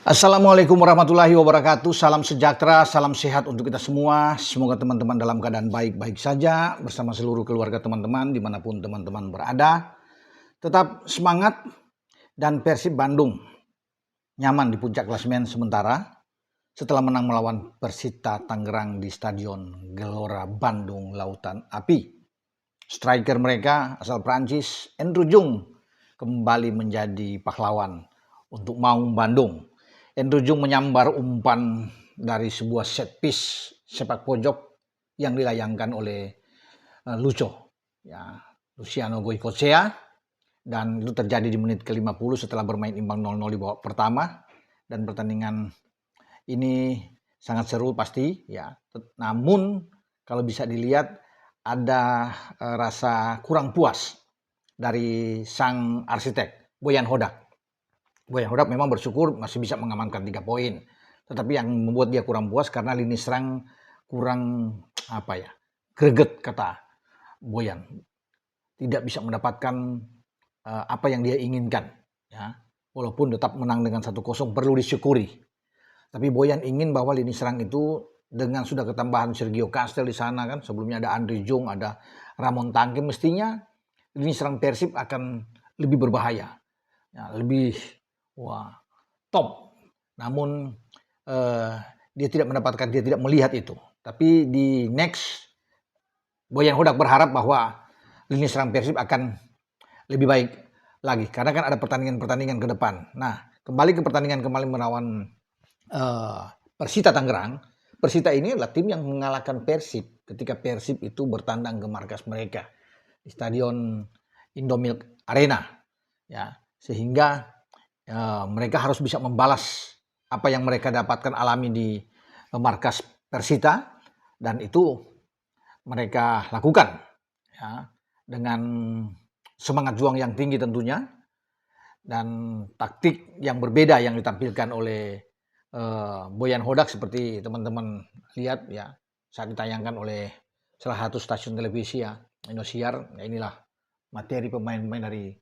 Assalamualaikum warahmatullahi wabarakatuh. Salam sejahtera, salam sehat untuk kita semua. Semoga teman-teman dalam keadaan baik-baik saja bersama seluruh keluarga teman-teman dimanapun teman-teman berada. Tetap semangat dan Persib Bandung nyaman di puncak klasemen sementara setelah menang melawan Persita Tangerang di Stadion Gelora Bandung Lautan Api. Striker mereka asal Prancis, Andrew Jung, kembali menjadi pahlawan untuk Maung Bandung. Andrew Jung menyambar umpan dari sebuah set piece sepak pojok yang dilayangkan oleh Luciano Goicoechea, dan itu terjadi di menit ke-50 setelah bermain imbang 0-0 di babak pertama, dan pertandingan ini sangat seru pasti ya. Namun kalau bisa dilihat ada rasa kurang puas dari sang arsitek Boyan Hodak. Boyan Hodak memang bersyukur masih bisa mengamankan 3 poin. Tetapi yang membuat dia kurang puas karena lini serang kurang greget kata Boyan. Tidak bisa mendapatkan apa yang dia inginkan ya. Walaupun tetap menang dengan 1-0 perlu disyukuri. Tapi Boyan ingin bahwa lini serang itu dengan sudah ketambahan Sergio Castel di sana kan, sebelumnya ada Andrew Jung, ada Ramon Tangke, mestinya lini serang Persib akan lebih berbahaya. Ya, lebih top. Namun dia tidak melihat itu. Tapi di next, Boyan Hodak berharap bahwa lini serang Persib akan lebih baik lagi karena kan ada pertandingan-pertandingan ke depan. Nah, kembali ke pertandingan kemarin melawan Persita Tangerang. Persita ini adalah tim yang mengalahkan Persib ketika Persib itu bertandang ke markas mereka di Stadion Indomilk Arena ya, sehingga mereka harus bisa membalas apa yang mereka dapatkan alami di markas Persita, dan itu mereka lakukan ya, dengan semangat juang yang tinggi tentunya dan taktik yang berbeda yang ditampilkan oleh Boyan Hodak seperti teman-teman lihat ya saat ditayangkan oleh salah satu stasiun televisi ya, Indosiar. Ya, inilah materi pemain-pemain dari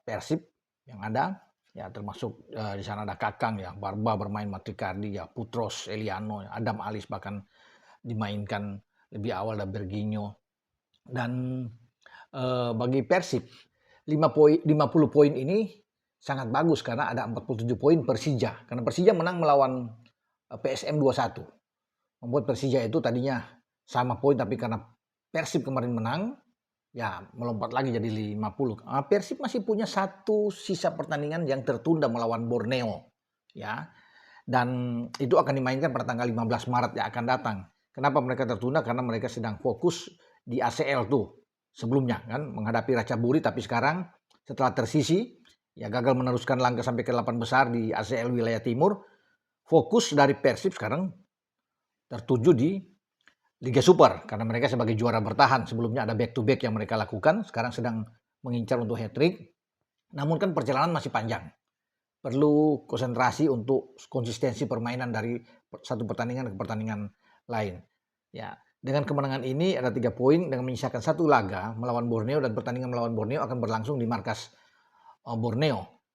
Persib yang ada. Ya, termasuk di sana ada Kakang ya, Barba bermain, Matrikardi ya, Putros, Eliano, Adam Alis bahkan dimainkan lebih awal dan Berginho. Dan bagi Persib 50 poin ini sangat bagus karena ada 47 poin Persija. Karena Persija menang melawan PSM 2-1. Membuat Persija itu tadinya sama poin, tapi karena Persib kemarin menang ya melompat lagi jadi 50. Persib masih punya satu sisa pertandingan yang tertunda melawan Borneo ya. Dan itu akan dimainkan pada tanggal 15 Maret yang akan datang. Kenapa mereka tertunda? Karena mereka sedang fokus di ACL tuh. Sebelumnya kan menghadapi Ratchaburi, tapi sekarang setelah tersisi ya gagal meneruskan langkah sampai ke 8 besar di ACL wilayah timur, fokus dari Persib sekarang tertuju di Liga Super karena mereka sebagai juara bertahan. Sebelumnya ada back to back yang mereka lakukan, sekarang sedang mengincar untuk hat-trick. Namun kan perjalanan masih panjang. Perlu konsentrasi untuk konsistensi permainan dari satu pertandingan ke pertandingan lain. Ya, dengan kemenangan ini ada 3 poin dengan menyisakan 1 laga melawan Borneo, dan pertandingan melawan Borneo akan berlangsung di markas Borneo.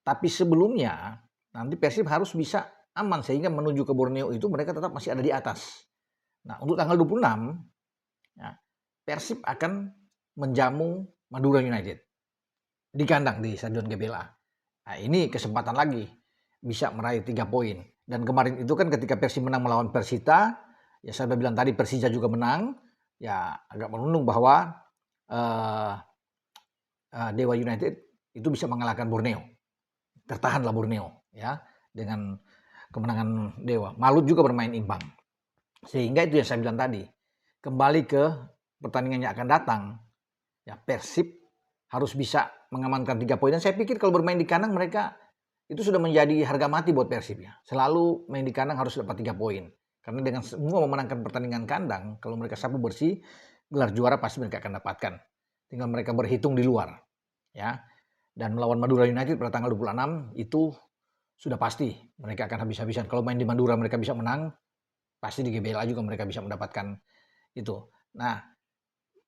Tapi sebelumnya nanti Persib harus bisa aman sehingga menuju ke Borneo itu mereka tetap masih ada di atas. Nah, untuk tanggal 26 ya, Persib akan menjamu Madura United di kandang di Stadion GBLA. Nah, ini kesempatan lagi bisa meraih 3 poin. Dan kemarin itu kan ketika Persib menang melawan Persita, ya saya sudah bilang tadi Persija juga menang, ya agak menunjukkan bahwa Dewa United itu bisa mengalahkan Borneo. Tertahanlah Borneo ya dengan kemenangan Dewa. Malut juga bermain imbang. Sehingga itu yang saya bilang tadi, kembali ke pertandingan yang akan datang, ya Persib harus bisa mengamankan 3 poin. Dan saya pikir kalau bermain di kandang mereka itu sudah menjadi harga mati buat Persib ya. Selalu main di kandang harus dapat 3 poin. Karena dengan semua memenangkan pertandingan kandang, kalau mereka sapu bersih, gelar juara pasti mereka akan dapatkan. Tinggal mereka berhitung di luar. Ya. Dan melawan Madura United pada tanggal 26 itu sudah pasti mereka akan habis-habisan. Kalau main di Madura mereka bisa menang, pasti di GBLA juga mereka bisa mendapatkan itu. Nah,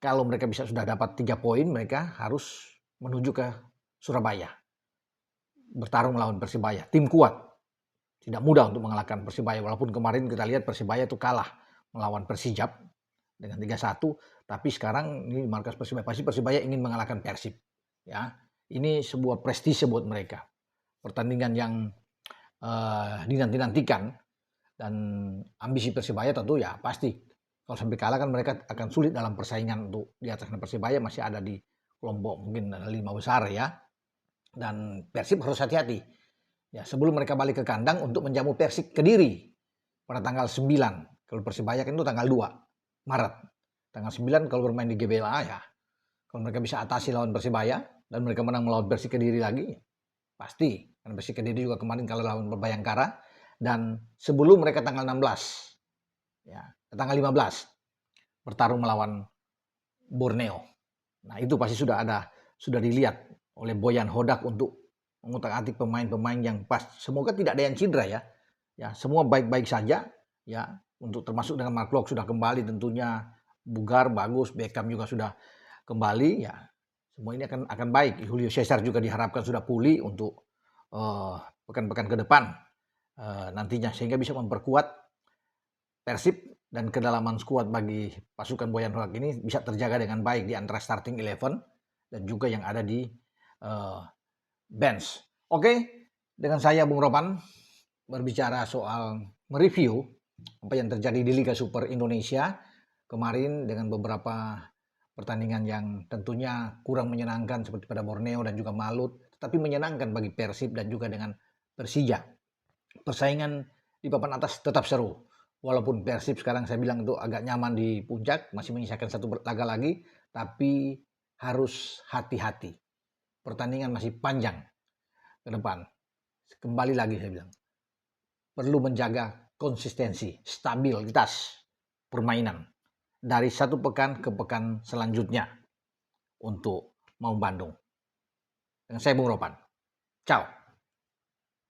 kalau mereka bisa sudah dapat 3 poin, mereka harus menuju ke Surabaya. Bertarung melawan Persibaya, tim kuat. tidak mudah untuk mengalahkan Persibaya. Walaupun kemarin kita lihat Persibaya itu kalah melawan Persijap dengan 3-1, tapi sekarang ini markas Persibaya, pasti Persibaya ingin mengalahkan Persib. Ya, ini sebuah prestise buat mereka. Pertandingan yang dinanti-nantikan, dan ambisi Persibaya tentu ya pasti kalau sampai kalah kan mereka akan sulit dalam persaingan untuk di atas. Persibaya masih ada di kelompok mungkin 5 besar ya, dan Persib harus hati-hati ya sebelum mereka balik ke kandang untuk menjamu Persik Kediri pada tanggal 9. Kalau Persibaya kan itu tanggal 2 Maret. Tanggal 9 kalau bermain di GBLA ya. Kalau mereka bisa atasi lawan Persibaya dan mereka menang melawan Persik Kediri lagi, pasti. Karena Persik Kediri juga kemarin kalau lawan Bayangkara. Dan sebelum mereka tanggal 16, ya, tanggal 15 bertarung melawan Borneo. Nah itu pasti sudah dilihat oleh Boyan Hodak untuk mengutak-atik pemain-pemain yang pas. Semoga tidak ada yang cedera ya. Ya, semua baik-baik saja ya. Untuk termasuk dengan Mark Klok sudah kembali tentunya, bugar bagus, Beckham juga sudah kembali ya. Semua ini akan baik. Julio Cesar juga diharapkan sudah pulih untuk pekan-pekan ke depan nantinya, sehingga bisa memperkuat Persib, dan kedalaman skuad bagi pasukan Boyan Hodak ini bisa terjaga dengan baik di antara starting 11 dan juga yang ada di bench. Oke, dengan saya Bung Ropan berbicara soal mereview apa yang terjadi di Liga Super Indonesia kemarin dengan beberapa pertandingan yang tentunya kurang menyenangkan seperti pada Borneo dan juga Malut, tetapi menyenangkan bagi Persib dan juga dengan Persija. Persaingan di papan atas tetap seru. Walaupun Persib sekarang saya bilang itu agak nyaman di puncak, masih menyisakan 1 laga lagi, tapi harus hati-hati. Pertandingan masih panjang ke depan. Kembali lagi saya bilang, perlu menjaga konsistensi, stabilitas permainan dari satu pekan ke pekan selanjutnya untuk Maung Bandung. Dengan saya Bung Ropan. Ciao.